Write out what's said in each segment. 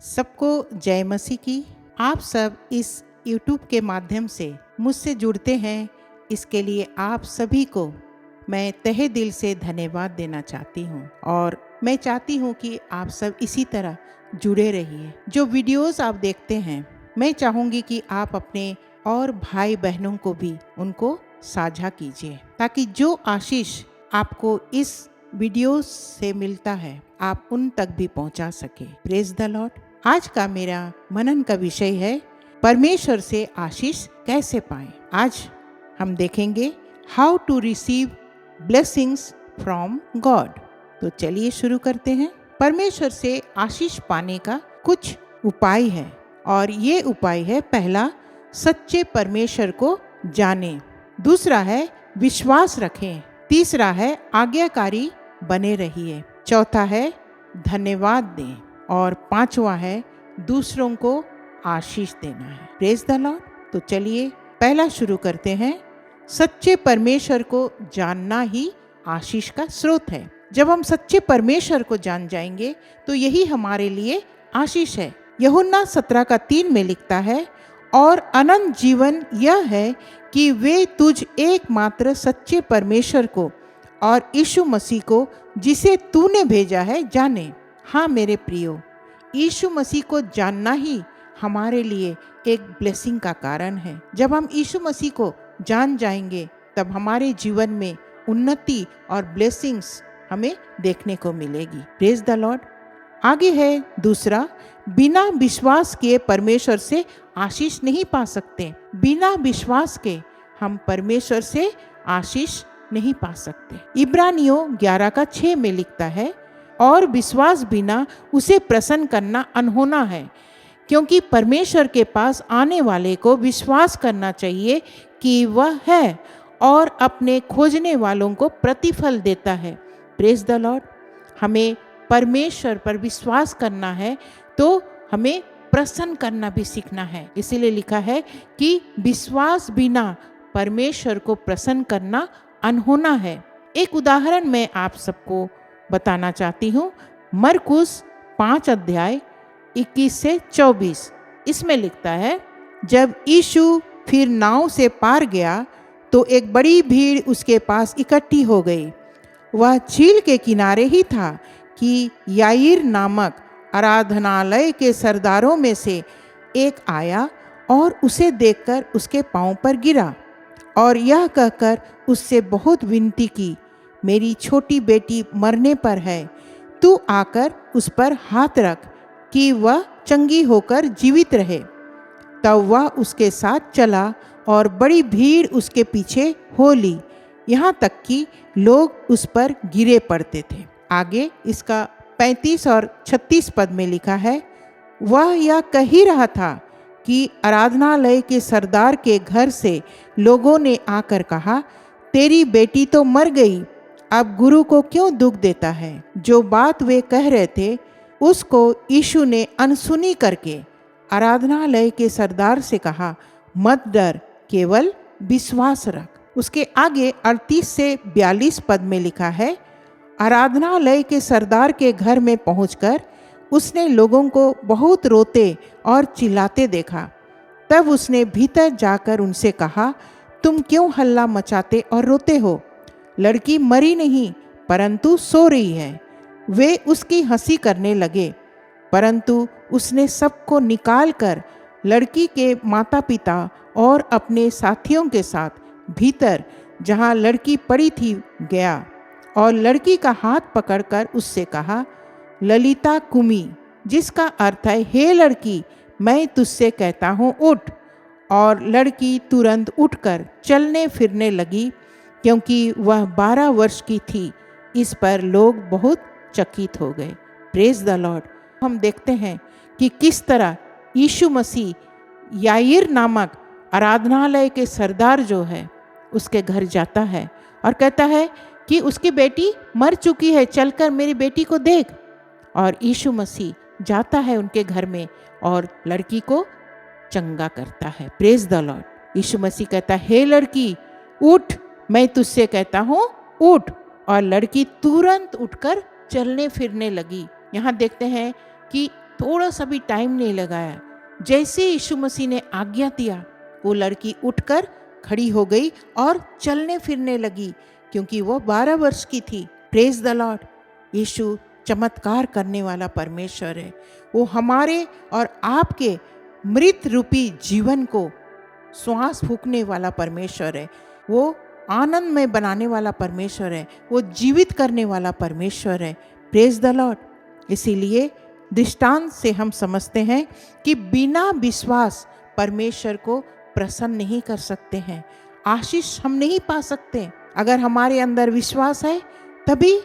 सबको जय मसीह की। आप सब इस YouTube के माध्यम से मुझसे जुड़ते हैं, इसके लिए आप सभी को मैं तहे दिल से धन्यवाद देना चाहती हूँ। और मैं चाहती हूँ कि आप सब इसी तरह जुड़े रहिए। जो वीडियोस आप देखते हैं, मैं चाहूँगी कि आप अपने और भाई बहनों को भी उनको साझा कीजिए, ताकि जो आशीष आपको इस वीडियो से मिलता है आप उन तक भी पहुंचा सके। Praise the Lord. आज का मेरा मनन का विषय है परमेश्वर से आशीष कैसे पाएं। आज हम देखेंगे how to receive blessings from God. तो चलिए शुरू करते हैं। परमेश्वर से आशीष पाने का कुछ उपाय है, और ये उपाय है, पहला, सच्चे परमेश्वर को जानें। दूसरा है, विश्वास रखें। तीसरा है, आज्ञाकारी बने रहिए। चौथा है, धन्यवाद दें। और पांचवा है, दूसरों को आशीष देना है। Praise the Lord. तो चलिए पहला शुरू करते हैं। सच्चे परमेश्वर को जानना ही आशीष का स्रोत है। जब हम सच्चे परमेश्वर को जान जाएंगे तो यही हमारे लिए आशीष है। यूहन्ना 17:3 में लिखता है, और अनंत जीवन यह है कि वे तुझ एकमात्र सच्चे परमेश्वर को और यीशु मसीह को जिसे तूने भेजा है जाने। हाँ मेरे प्रियो, यीशु मसीह को जानना ही हमारे लिए एक ब्लेसिंग का कारण है। जब हम यीशु मसीह को जान जाएंगे तब हमारे जीवन में उन्नति और ब्लेसिंग्स हमें देखने को मिलेगी। Praise the Lord. आगे है दूसरा, बिना विश्वास किए परमेश्वर से आशीष नहीं पा सकते। बिना विश्वास के हम परमेश्वर से आशीष नहीं पा सकते। इब्रानियों 11:6 में लिखता है, और विश्वास बिना उसे प्रसन्न करना अनहोना है, क्योंकि परमेश्वर के पास आने वाले को विश्वास करना चाहिए कि वह है और अपने खोजने वालों को प्रतिफल देता है। Praise the Lord. हमें परमेश्वर पर विश्वास करना है तो हमें प्रसन्न करना भी सीखना है। इसीलिए लिखा है कि विश्वास बिना परमेश्वर को प्रसन्न करना अनहोना है। एक उदाहरण मैं आप सबको बताना चाहती हूँ। मरकुस 5:21-24 इसमें लिखता है, जब यीशु फिर नाव से पार गया तो एक बड़ी भीड़ उसके पास इकट्ठी हो गई। वह झील के किनारे ही था कि याईर नामक आराधनालय के सरदारों में से एक आया और उसे देखकर उसके पांव पर गिरा और यह कहकर उससे बहुत विनती की, मेरी छोटी बेटी मरने पर है, तू आकर उस पर हाथ रख कि वह चंगी होकर जीवित रहे। तब वह उसके साथ चला और बड़ी भीड़ उसके पीछे हो ली, यहाँ तक कि लोग उस पर गिरे पड़ते थे। आगे इसका 35 और 36 पद में लिखा है, वह यह कह ही रहा था कि आराधनालय के सरदार के घर से लोगों ने आकर कहा, तेरी बेटी तो मर गई, अब गुरु को क्यों दुख देता है। जो बात वे कह रहे थे उसको यीशु ने अनसुनी करके आराधनालय के सरदार से कहा, मत डर, केवल विश्वास रख। उसके आगे 38 से 42 पद में लिखा है, आराधनालय के सरदार के घर में पहुंचकर उसने लोगों को बहुत रोते और चिल्लाते देखा। तब उसने भीतर जाकर उनसे कहा, तुम क्यों हल्ला मचाते और रोते हो? लड़की मरी नहीं परंतु सो रही है। वे उसकी हंसी करने लगे, परंतु उसने सबको निकाल कर लड़की के माता पिता और अपने साथियों के साथ भीतर जहाँ लड़की पड़ी थी गया और लड़की का हाथ पकड़कर उससे कहा, ललिता कुमी, जिसका अर्थ है, हे लड़की, मैं तुझसे कहता हूँ उठ। और लड़की तुरंत उठकर चलने फिरने लगी, क्योंकि वह 12 वर्ष की थी। इस पर लोग बहुत चकित हो गए। Praise the Lord. हम देखते हैं कि किस तरह यीशु मसीह याईर नामक आराधनालय के सरदार जो है उसके घर जाता है और कहता है कि उसकी बेटी मर चुकी है, चलकर मेरी बेटी को देख। और यीशु मसीह जाता है उनके घर में और लड़की को चंगा करता है। Praise the lord. Yeshu Masih कहता है, हे लड़की उठ, मैं तुझसे कहता हूँ उठ। और लड़की तुरंत उठकर चलने फिरने लगी। यहाँ देखते हैं कि थोड़ा सा भी टाइम नहीं लगाया। जैसे यीशु मसीह ने आज्ञा दिया, वो लड़की उठकर खड़ी हो गई और चलने फिरने लगी, क्योंकि वो 12 वर्ष की थी। Praise the lord. यीशु चमत्कार करने वाला परमेश्वर है। वो हमारे और आपके मृत रूपी जीवन को श्वास फूकने वाला परमेश्वर है। वो आनंद में बनाने वाला परमेश्वर है। वो जीवित करने वाला परमेश्वर है। Praise the Lord. इसीलिए दृष्टांत से हम समझते हैं कि बिना विश्वास परमेश्वर को प्रसन्न नहीं कर सकते हैं, आशीष हम नहीं पा सकते। अगर हमारे अंदर विश्वास है तभी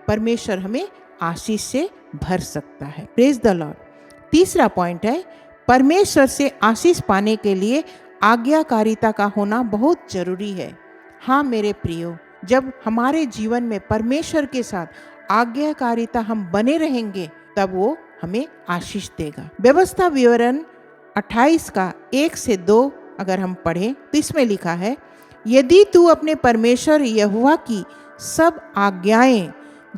परमेश्वर हमें आशीष से भर सकता है। Praise the Lord. तीसरा पॉइंट है, परमेश्वर से आशीष पाने के लिए आज्ञाकारिता का होना बहुत जरूरी है। हाँ मेरे प्रियो, जब हमारे जीवन में परमेश्वर के साथ आज्ञाकारिता हम बने रहेंगे तब वो हमें आशीष देगा। व्यवस्था विवरण 28 का 1 से 2 अगर हम पढ़ें तो इसमें लिखा है, यदि तू अपने परमेश्वर यहोवा की सब आज्ञाएं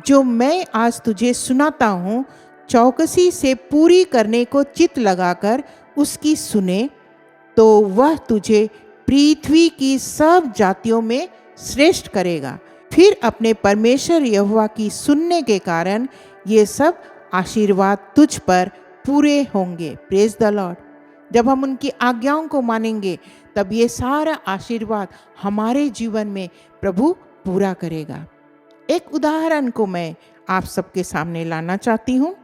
जो मैं आज तुझे सुनाता हूँ चौकसी से पूरी करने को चित्त लगाकर उसकी सुने, तो वह तुझे पृथ्वी की सब जातियों में श्रेष्ठ करेगा। फिर अपने परमेश्वर यहोवा की सुनने के कारण ये सब आशीर्वाद तुझ पर पूरे होंगे। Praise the Lord. जब हम उनकी आज्ञाओं को मानेंगे तब ये सारा आशीर्वाद हमारे जीवन में प्रभु पूरा करेगा। एक उदाहरण को मैं आप सबके सामने लाना चाहती हूँ।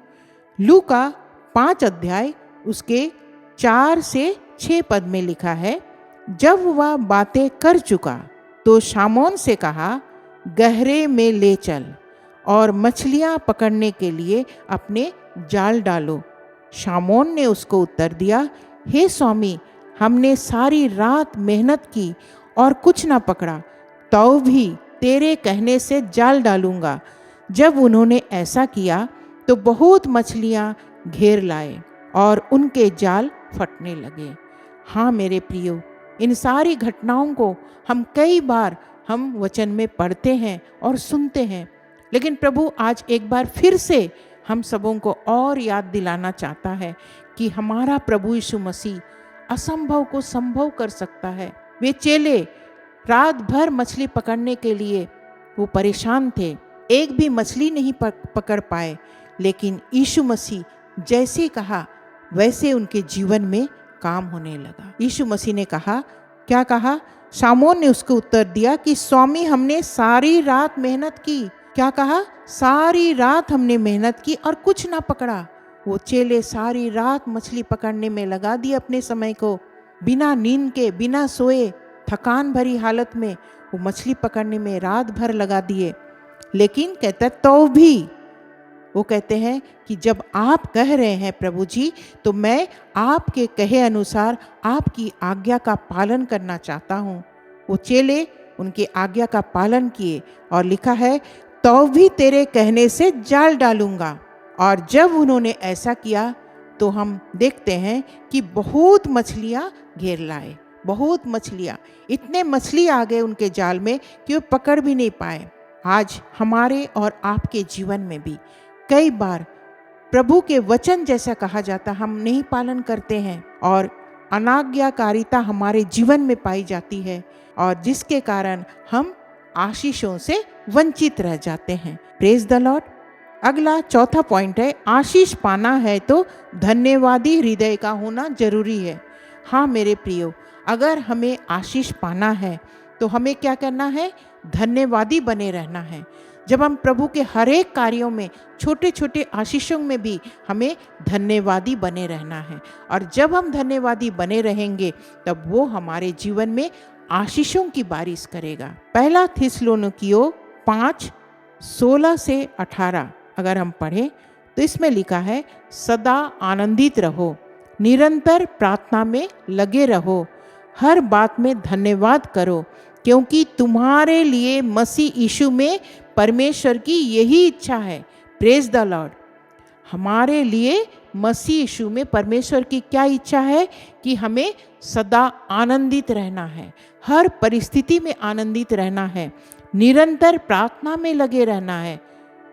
लूका 5 अध्याय उसके 4 से 6 पद में लिखा है, जब वह बातें कर चुका तो शामौन से कहा, गहरे में ले चल और मछलियां पकड़ने के लिए अपने जाल डालो। शामौन ने उसको उत्तर दिया, हे स्वामी, हमने सारी रात मेहनत की और कुछ ना पकड़ा, तो भी तेरे कहने से जाल डालूंगा। जब उन्होंने ऐसा किया तो बहुत मछलियां घेर लाए और उनके जाल फटने लगे। हाँ मेरे प्रियो, इन सारी घटनाओं को हम कई बार हम वचन में पढ़ते हैं और सुनते हैं, लेकिन प्रभु आज एक बार फिर से हम सबों को और याद दिलाना चाहता है कि हमारा प्रभु यीशु मसीह असंभव को संभव कर सकता है। वे चेले रात भर मछली पकड़ने के लिए वो परेशान थे, एक भी मछली नहीं पकड़ पाए, लेकिन यीशु मसीह जैसे कहा वैसे उनके जीवन में काम होने लगा। यीशु मसीह ने कहा, क्या कहा? शामौन ने उसको उत्तर दिया कि स्वामी, हमने सारी रात मेहनत की। क्या कहा? सारी रात हमने मेहनत की और कुछ ना पकड़ा। वो चेले सारी रात मछली पकड़ने में लगा दिए अपने समय को, बिना नींद के, बिना सोए, थकान भरी हालत में वो मछली पकड़ने में रात भर लगा दिए। लेकिन कहता तो भी वो कहते हैं कि जब आप कह रहे हैं प्रभु जी, तो मैं आपके कहे अनुसार आपकी आज्ञा का पालन करना चाहता हूँ। वो चेले उनकी आज्ञा का पालन किए और लिखा है, तो भी तेरे कहने से जाल डालूंगा। और जब उन्होंने ऐसा किया तो हम देखते हैं कि बहुत मछलियाँ घेर लाए, बहुत मछलियाँ, इतने मछली आ गए उनके जाल में कि वो पकड़ भी नहीं पाए। आज हमारे और आपके जीवन में भी कई बार प्रभु के वचन जैसा कहा जाता हम नहीं पालन करते हैं और अनाज्ञाकारिता हमारे जीवन में पाई जाती है, और जिसके कारण हम आशीषों से वंचित रह जाते हैं। Praise the Lord. अगला चौथा पॉइंट है, आशीष पाना है तो धन्यवादी हृदय का होना जरूरी है। हाँ मेरे प्रियो, अगर हमें आशीष पाना है तो हमें क्या करना है? धन्यवादी बने रहना है। जब हम प्रभु के हर एक कार्यों में, छोटे छोटे आशीषों में भी हमें धन्यवादी बने रहना है, और जब हम धन्यवादी बने रहेंगे तब वो हमारे जीवन में आशीषों की बारिश करेगा। पहला थिस्सलुनीकियों 5:16 से 18 अगर हम पढ़ें तो इसमें लिखा है, सदा आनंदित रहो, निरंतर प्रार्थना में लगे रहो, हर बात में धन्यवाद करो, क्योंकि तुम्हारे लिए मसीह यीशु में परमेश्वर की यही इच्छा है। Praise the Lord. हमारे लिए मसीह यीशु में परमेश्वर की क्या इच्छा है? कि हमें सदा आनंदित रहना है, हर परिस्थिति में आनंदित रहना है, निरंतर प्रार्थना में लगे रहना है।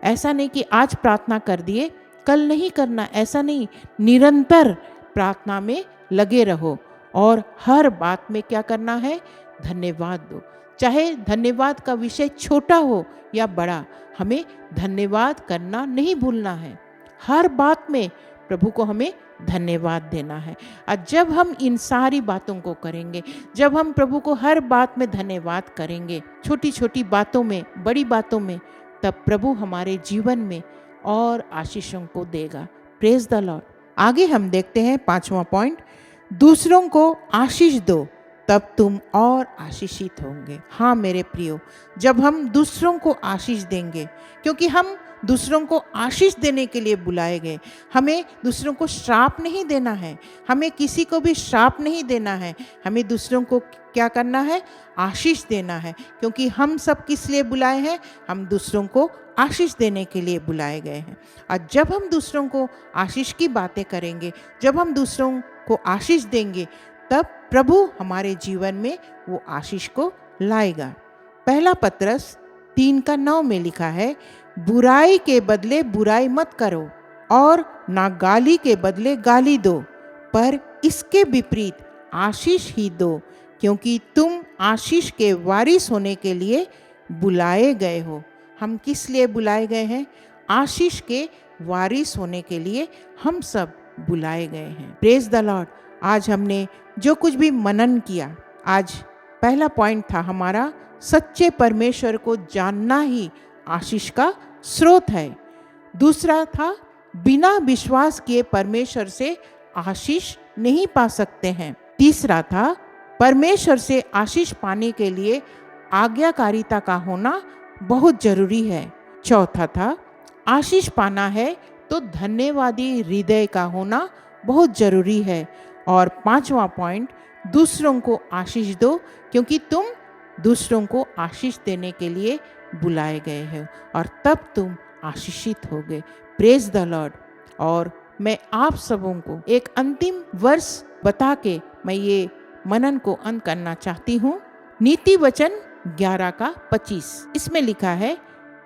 ऐसा नहीं कि आज प्रार्थना कर दिए, कल नहीं करना, ऐसा नहीं। निरंतर प्रार्थना में लगे रहो और हर बात में क्या करना है, धन्यवाद दो। चाहे धन्यवाद का विषय छोटा हो या बड़ा, हमें धन्यवाद करना नहीं भूलना है। हर बात में प्रभु को हमें धन्यवाद देना है। और जब हम इन सारी बातों को करेंगे, जब हम प्रभु को हर बात में धन्यवाद करेंगे, छोटी छोटी बातों में, बड़ी बातों में, तब प्रभु हमारे जीवन में और आशीषों को देगा। Praise the Lord. आगे हम देखते हैं 5वां पॉइंट, दूसरों को आशीष दो तब तुम और आशीषित होंगे। हाँ मेरे प्रियो, जब हम दूसरों को आशीष देंगे, क्योंकि हम दूसरों को आशीष देने के लिए बुलाए गए, हमें दूसरों को श्राप नहीं देना है, हमें किसी को भी श्राप नहीं देना है, हमें दूसरों को क्या करना है, आशीष देना है। क्योंकि हम सब किस लिए बुलाए हैं, हम दूसरों को आशीष देने के लिए बुलाए गए हैं। और जब हम दूसरों को आशीष की बातें करेंगे, जब हम दूसरों को आशीष देंगे, तब प्रभु हमारे जीवन में वो आशीष को लाएगा। पहला पत्रस 3:9 में लिखा है, बुराई के बदले बुराई मत करो और ना गाली के बदले गाली दो, पर इसके विपरीत आशीष ही दो, क्योंकि तुम आशीष के वारिस होने के लिए बुलाए गए हो। हम किस लिए बुलाए गए हैं, आशीष के वारिस होने के लिए हम सब बुलाए गए हैं। Praise the Lord. आज हमने जो कुछ भी मनन किया, आज पहला पॉइंट था हमारा, सच्चे परमेश्वर को जानना ही आशीष का स्रोत है। दूसरा था, बिना विश्वास किए परमेश्वर से आशीष नहीं पा सकते हैं। तीसरा था, परमेश्वर से आशीष पाने के लिए आज्ञाकारिता का होना बहुत जरूरी है। चौथा था, आशीष पाना है तो धन्यवादी हृदय का होना बहुत जरूरी है। और 5वां पॉइंट, दूसरों को आशीष दो, क्योंकि तुम दूसरों को आशीष देने के लिए बुलाए गए हो और तब तुम आशीषित होगे। Praise the Lord. और मैं आप सबों को एक अंतिम वर्ष बता के मैं ये मनन को अंत करना चाहती हूँ। नीति वचन 11:25, इसमें लिखा है,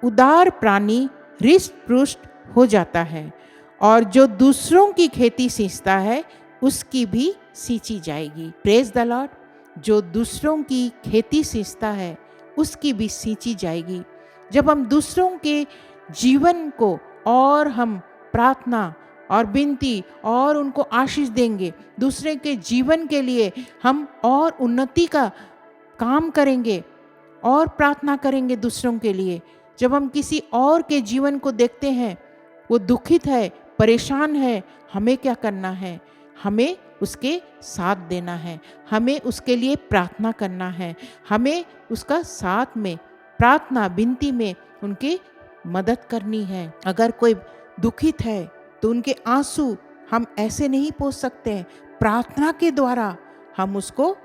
उदार प्राणी हृष्ट पुष्ट हो जाता है और जो दूसरों की खेती सींचता है उसकी भी सींची जाएगी। Praise the Lord. जो दूसरों की खेती सींचता है उसकी भी सींची जाएगी। जब हम दूसरों के जीवन को और हम प्रार्थना और विनती और उनको आशीष देंगे, दूसरे के जीवन के लिए हम और उन्नति का काम करेंगे और प्रार्थना करेंगे दूसरों के लिए। जब हम किसी और के जीवन को देखते हैं, वो दुखित है, परेशान है, हमें क्या करना है, हमें उसके साथ देना है, हमें उसके लिए प्रार्थना करना है, हमें उसका साथ में प्रार्थना विनती में उनकी मदद करनी है। अगर कोई दुखित है तो उनके आंसू हम ऐसे नहीं पोंछ सकते, प्रार्थना के द्वारा हम उसको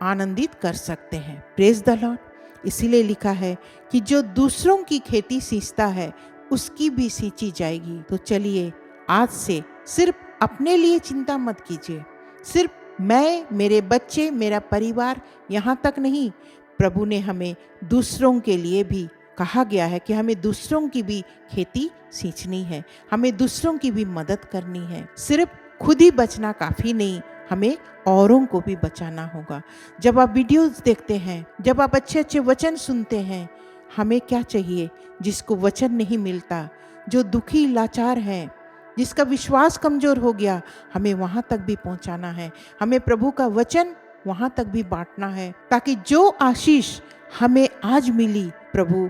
आनंदित कर सकते हैं। Praise the Lord. इसीलिए लिखा है कि जो दूसरों की खेती सींचता है उसकी भी सींची जाएगी। तो चलिए आज से सिर्फ अपने लिए चिंता मत कीजिए, सिर्फ मैं, मेरे बच्चे, मेरा परिवार, यहाँ तक नहीं, प्रभु ने हमें दूसरों के लिए भी कहा गया है कि हमें दूसरों की भी खेती सींचनी है, हमें दूसरों की भी मदद करनी है। सिर्फ खुद ही बचना काफ़ी नहीं, हमें औरों को भी बचाना होगा। जब आप वीडियोस देखते हैं, जब आप अच्छे अच्छे वचन सुनते हैं, हमें क्या चाहिए, जिसको वचन नहीं मिलता, जो दुखी लाचार है, जिसका विश्वास कमज़ोर हो गया, हमें वहाँ तक भी पहुँचाना है, हमें प्रभु का वचन वहाँ तक भी बांटना है, ताकि जो आशीष हमें आज मिली, प्रभु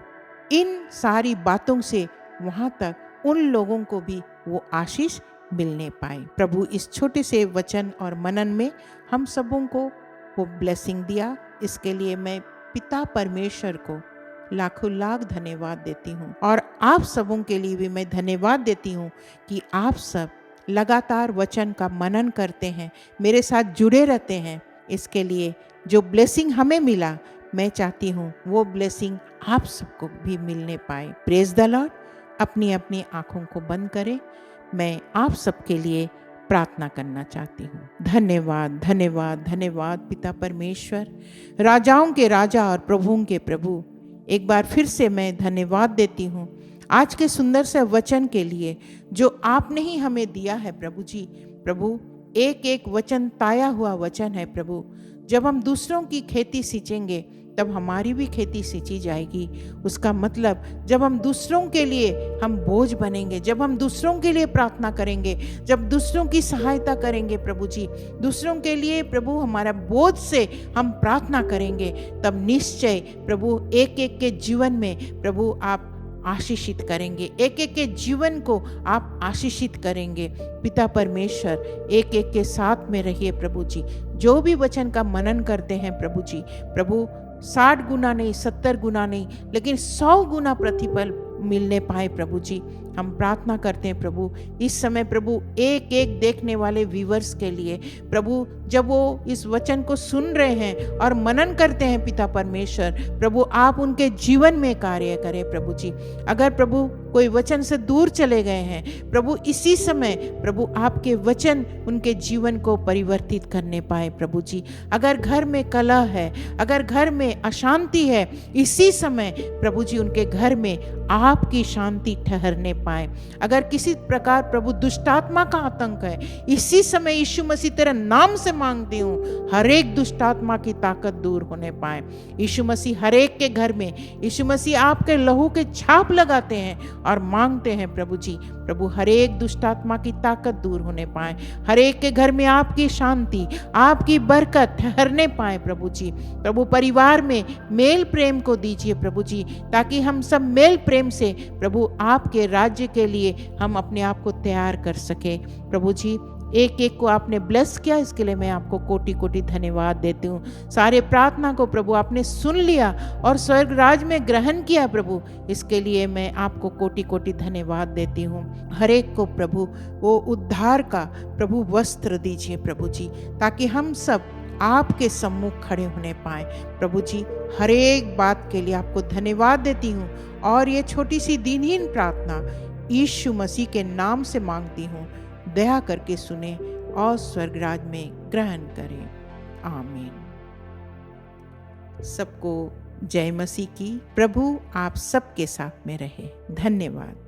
इन सारी बातों से वहाँ तक उन लोगों को भी वो आशीष मिलने पाए। प्रभु इस छोटे से वचन और मनन में हम सबों को वो ब्लेसिंग दिया, इसके लिए मैं पिता परमेश्वर को लाखों लाख धन्यवाद देती हूँ। और आप सबों के लिए भी मैं धन्यवाद देती हूँ कि आप सब लगातार वचन का मनन करते हैं, मेरे साथ जुड़े रहते हैं। इसके लिए जो ब्लेसिंग हमें मिला, मैं चाहती हूँ वो ब्लेसिंग आप सबको भी मिलने पाए। Praise the Lord. अपनी अपनी आँखों को बंद करें, मैं आप सबके लिए प्रार्थना करना चाहती हूँ। धन्यवाद धन्यवाद धन्यवाद पिता परमेश्वर, राजाओं के राजा और प्रभुओं के प्रभु, एक बार फिर से मैं धन्यवाद देती हूँ आज के सुंदर से वचन के लिए जो आपने ही हमें दिया है प्रभु जी। प्रभु, एक एक वचन ताया हुआ वचन है प्रभु। जब हम दूसरों की खेती सींचेंगे तब हमारी भी खेती सींची जाएगी। उसका मतलब जब हम दूसरों के लिए हम बोझ बनेंगे, जब हम दूसरों के लिए प्रार्थना करेंगे, जब दूसरों की सहायता करेंगे प्रभु जी, दूसरों के लिए प्रभु हमारा बोझ से हम प्रार्थना करेंगे, तब निश्चय प्रभु एक एक के जीवन में प्रभु आप आशीषित करेंगे, एक एक के जीवन को आप आशीषित करेंगे। पिता परमेश्वर, एक एक के साथ में रहिए प्रभु जी। जो भी वचन का मनन करते हैं प्रभु जी, प्रभु 60 गुना नहीं, 70 गुना नहीं, लेकिन 100 गुना प्रतिफल मिलने पाए प्रभु जी। हम प्रार्थना करते हैं प्रभु इस समय प्रभु एक एक देखने वाले व्यूअर्स के लिए प्रभु, जब वो इस वचन को सुन रहे हैं और मनन करते हैं पिता परमेश्वर, प्रभु आप उनके जीवन में कार्य करें प्रभु जी। अगर प्रभु कोई वचन से दूर चले गए हैं प्रभु, इसी समय प्रभु आपके वचन उनके जीवन को परिवर्तित करने पाए प्रभु जी। अगर घर में कलह है, अगर घर में अशांति है, इसी समय प्रभु जी उनके घर में आपकी शांति ठहरने पाए। अगर किसी प्रकार प्रभु दुष्टात्मा का आतंक है, इसी समय यीशु मसीह तेरे नाम से मांगती हूँ, हर एक दुष्टात्मा की ताकत दूर होने पाए। यीशु मसीह हर एक के घर में, यीशु मसीह आपके लहू के छाप लगाते हैं और मांगते हैं प्रभु जी, प्रभु हर एक दुष्टात्मा की ताकत दूर होने पाए, हर एक के घर में आपकी शांति, आपकी बरकत ठहरने पाए प्रभु जी। प्रभु परिवार में मेल प्रेम को दीजिए प्रभु जी, ताकि हम सब मेल प्रेम से प्रभु आपके राज्य के लिए हम अपने आप को तैयार कर सके प्रभु जी। एक एक को आपने ब्लेस किया, इसके लिए मैं आपको कोटि कोटि धन्यवाद देती हूँ। सारे प्रार्थना को प्रभु आपने सुन लिया और स्वर्ग राज में ग्रहण किया प्रभु, इसके लिए मैं आपको कोटि कोटि धन्यवाद देती हूँ। हर एक को प्रभु वो उद्धार का प्रभु वस्त्र दीजिए प्रभु जी, ताकि हम सब आपके सम्मुख खड़े होने पाए प्रभु जी। हर एक बात के लिए आपको धन्यवाद देती हूँ और ये छोटी सी दीनहीन प्रार्थना यीशु मसीह के नाम से मांगती हूँ। दया करके सुने और स्वर्गराज में ग्रहण करें, आमीन। सबको जय मसीह की। प्रभु आप सबके साथ में रहे। धन्यवाद।